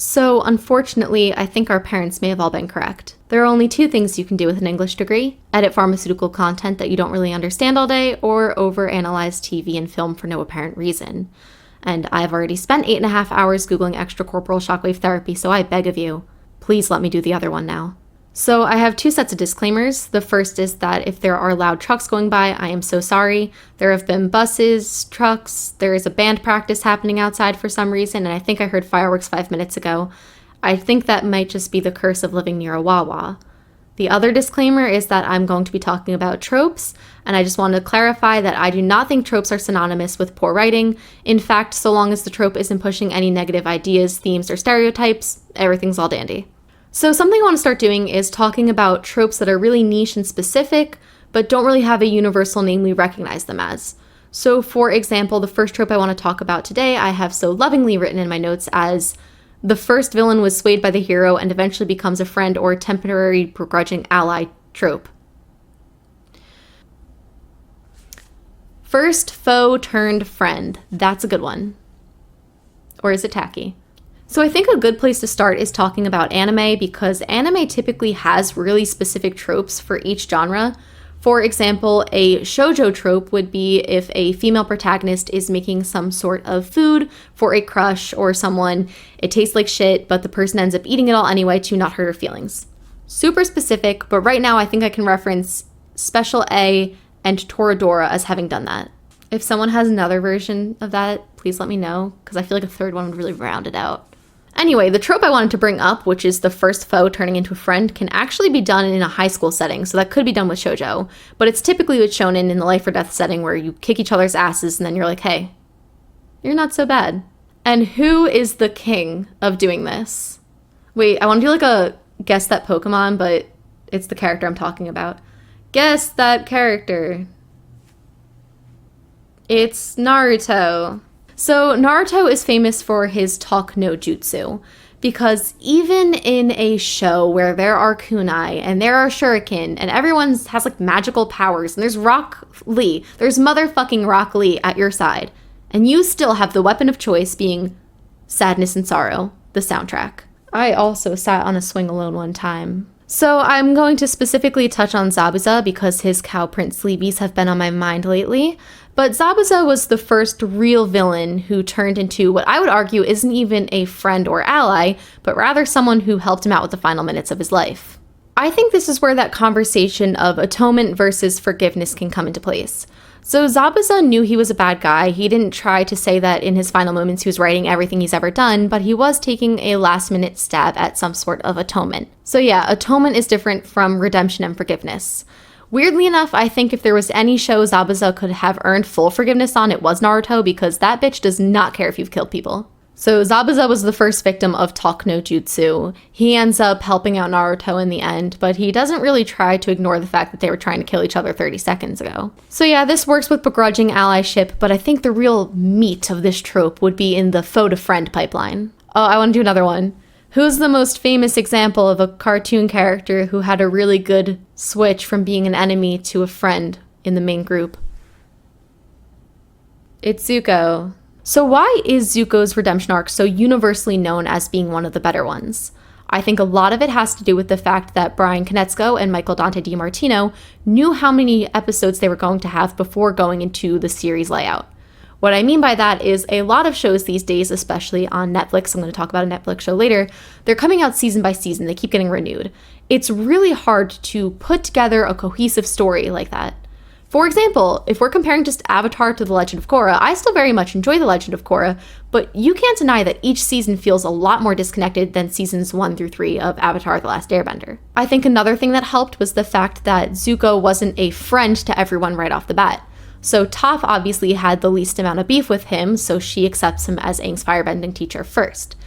So, unfortunately, I think our parents may have all been correct. There are only two things you can do with an English degree: edit pharmaceutical content that you don't really understand all day, or overanalyze TV and film for no apparent reason. And I've already spent 8.5 hours Googling extracorporeal shockwave therapy, so I beg of you, please let me do the other one now. So I have two sets of disclaimers. The first is that if there are loud trucks going by, I am so sorry. There have been buses, trucks, there is a band practice happening outside for some reason, and I think I heard fireworks 5 minutes ago. I think that might just be the curse of living near a Wawa. The other disclaimer is that I'm going to be talking about tropes, and I just want to clarify that I do not think tropes are synonymous with poor writing. In fact, so long as the trope isn't pushing any negative ideas, themes, or stereotypes, everything's all dandy. So something I want to start doing is talking about tropes that are really niche and specific, but don't really have a universal name we recognize them as. So for example, the first trope I want to talk about today, I have so lovingly written in my notes as the first villain was swayed by the hero and eventually becomes a friend or temporary begrudging ally trope. First foe turned friend. That's a good one. Or is it tacky? So I think a good place to start is talking about anime, because anime typically has really specific tropes for each genre. For example, a shoujo trope would be if a female protagonist is making some sort of food for a crush or someone. It tastes like shit, but the person ends up eating it all anyway to not hurt her feelings. Super specific, but right now I think I can reference Special A and Toradora as having done that. If someone has another version of that, please let me know, because I feel like a third one would really round it out. Anyway, the trope I wanted to bring up, which is the first foe turning into a friend, can actually be done in a high school setting, so that could be done with shoujo, but it's typically with shonen in the life or death setting where you kick each other's asses and then you're like, hey, you're not so bad. And who is the king of doing this? Wait, I want to do like a guess that Pokemon, but it's the character I'm talking about. Guess that character. It's Naruto. So Naruto is famous for his talk no jutsu, because even in a show where there are kunai and there are shuriken and everyone has like magical powers and there's Rock Lee, there's motherfucking Rock Lee at your side, and you still have the weapon of choice being Sadness and Sorrow, the soundtrack. I also sat on a swing alone one time. So I'm going to specifically touch on Zabuza because his cow print sleeveys have been on my mind lately. But Zabuza was the first real villain who turned into what I would argue isn't even a friend or ally, but rather someone who helped him out with the final minutes of his life. I think this is where that conversation of atonement versus forgiveness can come into place. So Zabuza knew he was a bad guy. He didn't try to say that in his final moments he was writing everything he's ever done, but he was taking a last-minute stab at some sort of atonement. So yeah, atonement is different from redemption and forgiveness. Weirdly enough, I think if there was any show Zabuza could have earned full forgiveness on, it was Naruto, because that bitch does not care if you've killed people. So Zabuza was the first victim of talk no jutsu. He ends up helping out Naruto in the end, but he doesn't really try to ignore the fact that they were trying to kill each other 30 seconds ago. So yeah, this works with begrudging allyship, but I think the real meat of this trope would be in the foe to friend pipeline. Oh, I want to do another one. Who's the most famous example of a cartoon character who had a really good switch from being an enemy to a friend in the main group? It's Zuko. So why is Zuko's redemption arc so universally known as being one of the better ones? I think a lot of it has to do with the fact that Bryan Konietzko and Michael Dante DiMartino knew how many episodes they were going to have before going into the series layout. What I mean by that is a lot of shows these days, especially on Netflix, I'm going to talk about a Netflix show later, they're coming out season by season, they keep getting renewed. It's really hard to put together a cohesive story like that. For example, if we're comparing just Avatar to The Legend of Korra, I still very much enjoy The Legend of Korra, but you can't deny that each season feels a lot more disconnected than seasons 1 through 3 of Avatar: The Last Airbender. I think another thing that helped was the fact that Zuko wasn't a friend to everyone right off the bat. So Toph obviously had the least amount of beef with him, so she accepts him as Aang's firebending teacher first.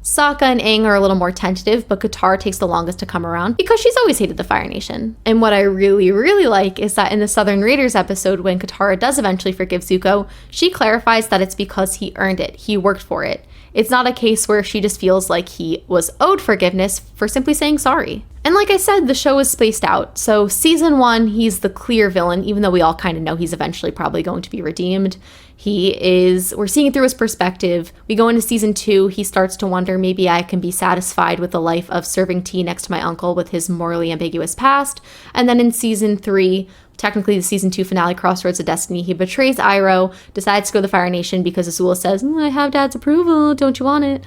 Sokka and Aang are a little more tentative, but Katara takes the longest to come around because she's always hated the Fire Nation. And what I really, really like is that in the Southern Raiders episode, when Katara does eventually forgive Zuko, she clarifies that it's because he earned it, he worked for it. It's not a case where she just feels like he was owed forgiveness for simply saying sorry. And like I said, the show is spaced out. So season 1, he's the clear villain, even though we all kind of know he's eventually probably going to be redeemed. We're seeing it through his perspective. We go into season 2, he starts to wonder, maybe I can be satisfied with the life of serving tea next to my uncle with his morally ambiguous past. And then in season 3, technically the season 2 finale, Crossroads of Destiny, he betrays Iroh, decides to go to the Fire Nation because Azula says, I have Dad's approval, don't you want it?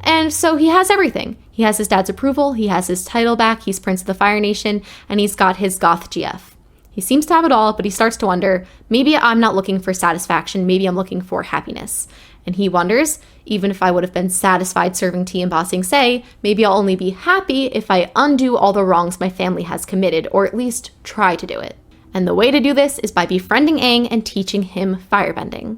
And so he has everything. He has his dad's approval, he has his title back, he's Prince of the Fire Nation, and he's got his Goth GF. He seems to have it all, but he starts to wonder, maybe I'm not looking for satisfaction, maybe I'm looking for happiness. And he wonders, even if I would have been satisfied serving tea and bossing Say, maybe I'll only be happy if I undo all the wrongs my family has committed, or at least try to do it. And the way to do this is by befriending Aang and teaching him firebending.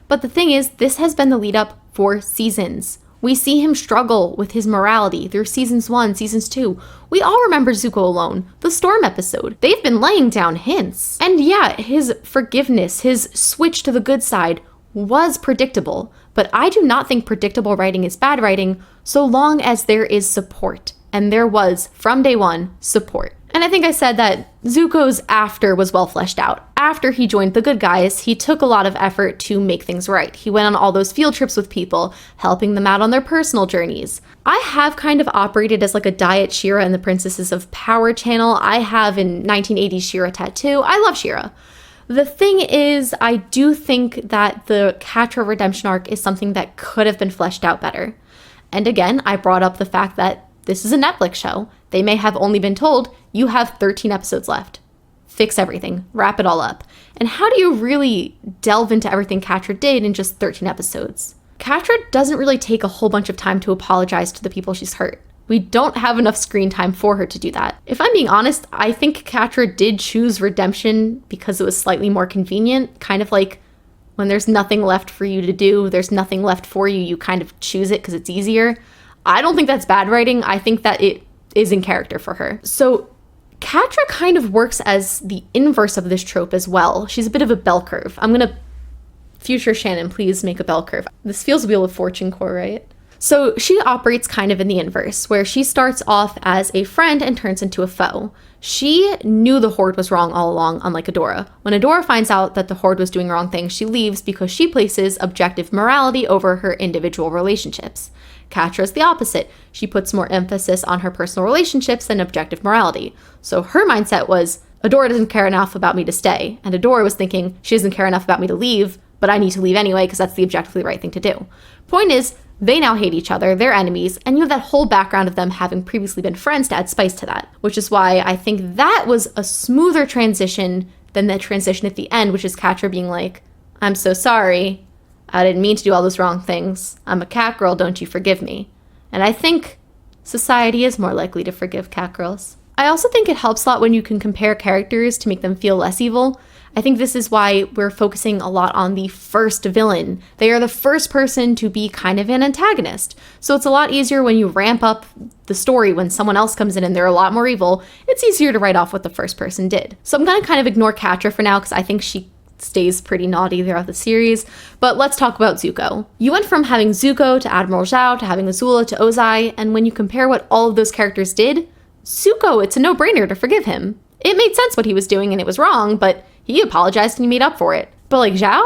But the thing is, this has been the lead up for seasons. We see him struggle with his morality through seasons 1, seasons 2. We all remember Zuko alone, the Storm episode. They've been laying down hints. And yeah, his forgiveness, his switch to the good side was predictable. But I do not think predictable writing is bad writing so long as there is support. And there was, from day one, support. And I think I said that Zuko's after was well fleshed out. After he joined the good guys, he took a lot of effort to make things right. He went on all those field trips with people, helping them out on their personal journeys. I have kind of operated as like a Diet She-Ra in the Princesses of Power channel. I have in 1980s She-Ra tattoo. I love She-Ra. The thing is, I do think that the Catra redemption arc is something that could have been fleshed out better. And again, I brought up the fact that this is a Netflix show. They may have only been told, you have 13 episodes left. Fix everything. Wrap it all up. And how do you really delve into everything Catra did in just 13 episodes? Catra doesn't really take a whole bunch of time to apologize to the people she's hurt. We don't have enough screen time for her to do that. If I'm being honest, I think Catra did choose redemption because it was slightly more convenient. Kind of like when there's nothing left for you to do, there's nothing left for you, you kind of choose it because it's easier. I don't think that's bad writing. I think that it is in character for her. So Catra kind of works as the inverse of this trope as well. She's a bit of a bell curve. Future Shannon, please make a bell curve. This feels Wheel of Fortune core, right? So she operates kind of in the inverse, where she starts off as a friend and turns into a foe. She knew the Horde was wrong all along, unlike Adora. When Adora finds out that the Horde was doing wrong things, she leaves because she places objective morality over her individual relationships. Catra is the opposite. She puts more emphasis on her personal relationships than objective morality. So her mindset was, Adora doesn't care enough about me to stay. And Adora was thinking, she doesn't care enough about me to leave, but I need to leave anyway because that's the objectively right thing to do. Point is, they now hate each other, they're enemies, and you have that whole background of them having previously been friends to add spice to that. Which is why I think that was a smoother transition than the transition at the end, which is Catra being like, I'm so sorry. I didn't mean to do all those wrong things. I'm a cat girl, don't you forgive me. And I think society is more likely to forgive cat girls. I also think it helps a lot when you can compare characters to make them feel less evil. I think this is why we're focusing a lot on the first villain. They are the first person to be kind of an antagonist. So it's a lot easier when you ramp up the story when someone else comes in and they're a lot more evil. It's easier to write off what the first person did. So I'm going to kind of ignore Catra for now because I think she stays pretty naughty throughout the series. But let's talk about Zuko. You went from having Zuko to Admiral Zhao to having Azula to Ozai, and when you compare what all of those characters did, Zuko, it's a no-brainer to forgive him. It made sense what he was doing and it was wrong, but he apologized and he made up for it. But like Zhao?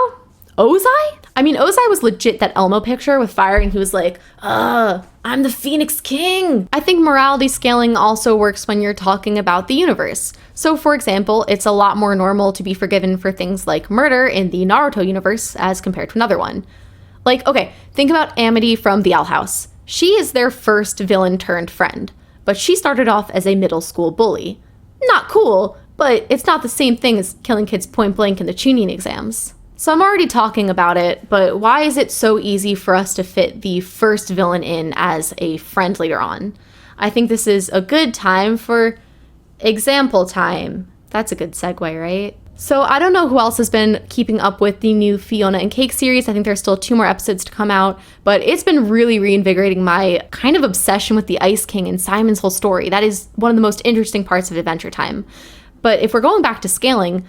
Ozai? I mean, Ozai was legit that Elmo picture with fire and he was like, I'm the Phoenix King. I think morality scaling also works when you're talking about the universe. So for example, it's a lot more normal to be forgiven for things like murder in the Naruto universe as compared to another one. Like, okay, think about Amity from the Owl House. She is their first villain turned friend, but she started off as a middle school bully. Not cool, but it's not the same thing as killing kids point blank in the Chunin exams. So I'm already talking about it, but why is it so easy for us to fit the first villain in as a friend later on? I think this is a good time for example time. That's a good segue, right? So I don't know who else has been keeping up with the new Fiona and Cake series. I think there's still 2 more episodes to come out, but it's been really reinvigorating my kind of obsession with the Ice King and Simon's whole story. That is one of the most interesting parts of Adventure Time. But if we're going back to scaling,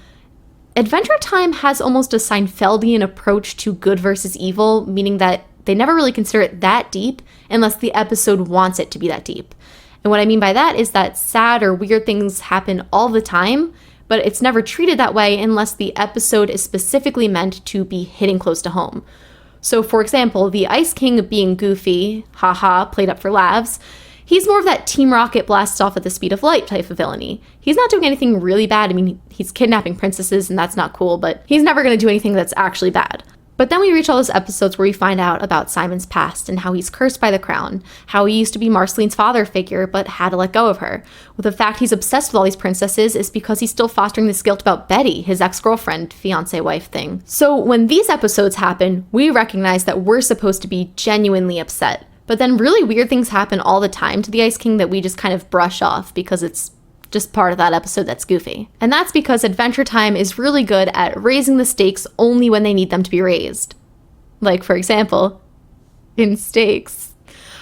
Adventure Time has almost a Seinfeldian approach to good versus evil, meaning that they never really consider it that deep unless the episode wants it to be that deep. And what I mean by that is that sad or weird things happen all the time, but it's never treated that way unless the episode is specifically meant to be hitting close to home. So for example, the Ice King being goofy, haha, played up for laughs, he's more of that Team Rocket blasts off at the speed of light type of villainy. He's not doing anything really bad. I mean, he's kidnapping princesses and that's not cool, but he's never going to do anything that's actually bad. But then we reach all those episodes where we find out about Simon's past and how he's cursed by the crown, how he used to be Marceline's father figure but had to let go of her. Well, the fact he's obsessed with all these princesses is because he's still fostering this guilt about Betty, his ex-girlfriend, fiancé-wife thing. So when these episodes happen, we recognize that we're supposed to be genuinely upset. But then really weird things happen all the time to the Ice King that we just kind of brush off because it's just part of that episode that's goofy. And that's because Adventure Time is really good at raising the stakes only when they need them to be raised. Like, for example, in stakes.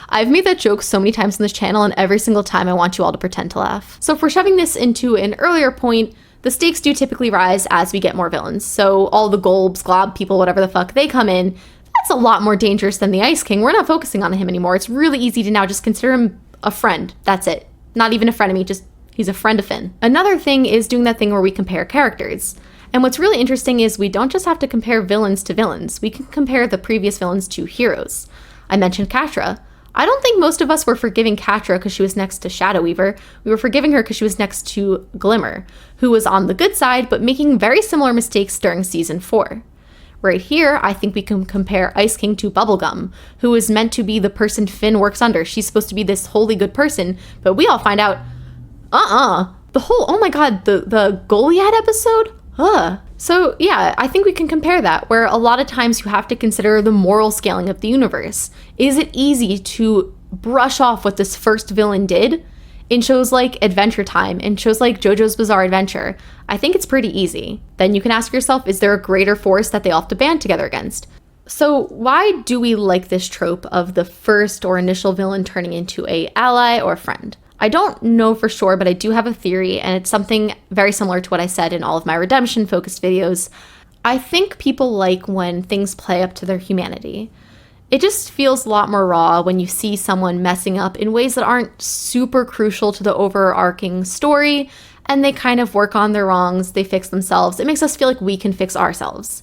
I've made that joke so many times on this channel, and every single time I want you all to pretend to laugh. So if we're shoving this into an earlier point, the stakes do typically rise as we get more villains. So all the Golbs, Glob people, whatever the fuck, they come in. That's a lot more dangerous than the Ice King. We're not focusing on him anymore. It's really easy to now just consider him a friend. That's it. Not even a frenemy, just he's a friend of Finn. Another thing is doing that thing where we compare characters. And what's really interesting is we don't just have to compare villains to villains. We can compare the previous villains to heroes. I mentioned Catra. I don't think most of us were forgiving Catra because she was next to Shadow Weaver. We were forgiving her because she was next to Glimmer, who was on the good side but making very similar mistakes during season 4. Right here, I think we can compare Ice King to Bubblegum, who is meant to be the person Finn works under. She's supposed to be this wholly good person, but we all find out the whole, oh my god, the Goliath episode? So yeah, I think we can compare that, where a lot of times you have to consider the moral scaling of the universe. Is it easy to brush off what this first villain did in shows like Adventure Time, in shows like JoJo's Bizarre Adventure? I think it's pretty easy. Then you can ask yourself, is there a greater force that they all have to band together against? So why do we like this trope of the first or initial villain turning into a ally or friend? I don't know for sure, but I do have a theory, and it's something very similar to what I said in all of my redemption-focused videos. I think people like when things play up to their humanity. It just feels a lot more raw when you see someone messing up in ways that aren't super crucial to the overarching story, and they kind of work on their wrongs, they fix themselves. It makes us feel like we can fix ourselves.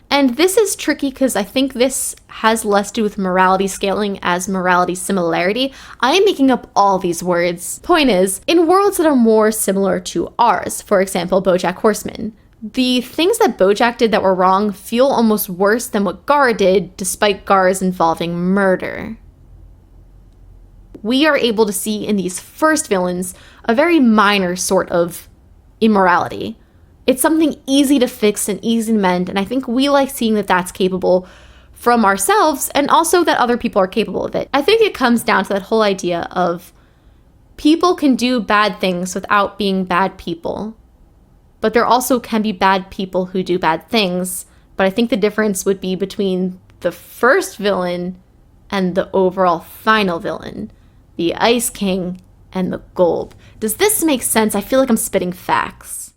And this is tricky because I think this has less to do with morality scaling as morality similarity. I am making up all these words. Point is, in worlds that are more similar to ours, for example, BoJack Horseman, the things that BoJack did that were wrong feel almost worse than what Gar did, despite Gar's involving murder. We are able to see in these first villains a very minor sort of immorality. It's something easy to fix and easy to mend, and I think we like seeing that that's capable from ourselves and also that other people are capable of it. I think it comes down to that whole idea of people can do bad things without being bad people, but there also can be bad people who do bad things, but I think the difference would be between the first villain and the overall final villain, the Ice King and the Golb. Does this make sense? I feel like I'm spitting facts.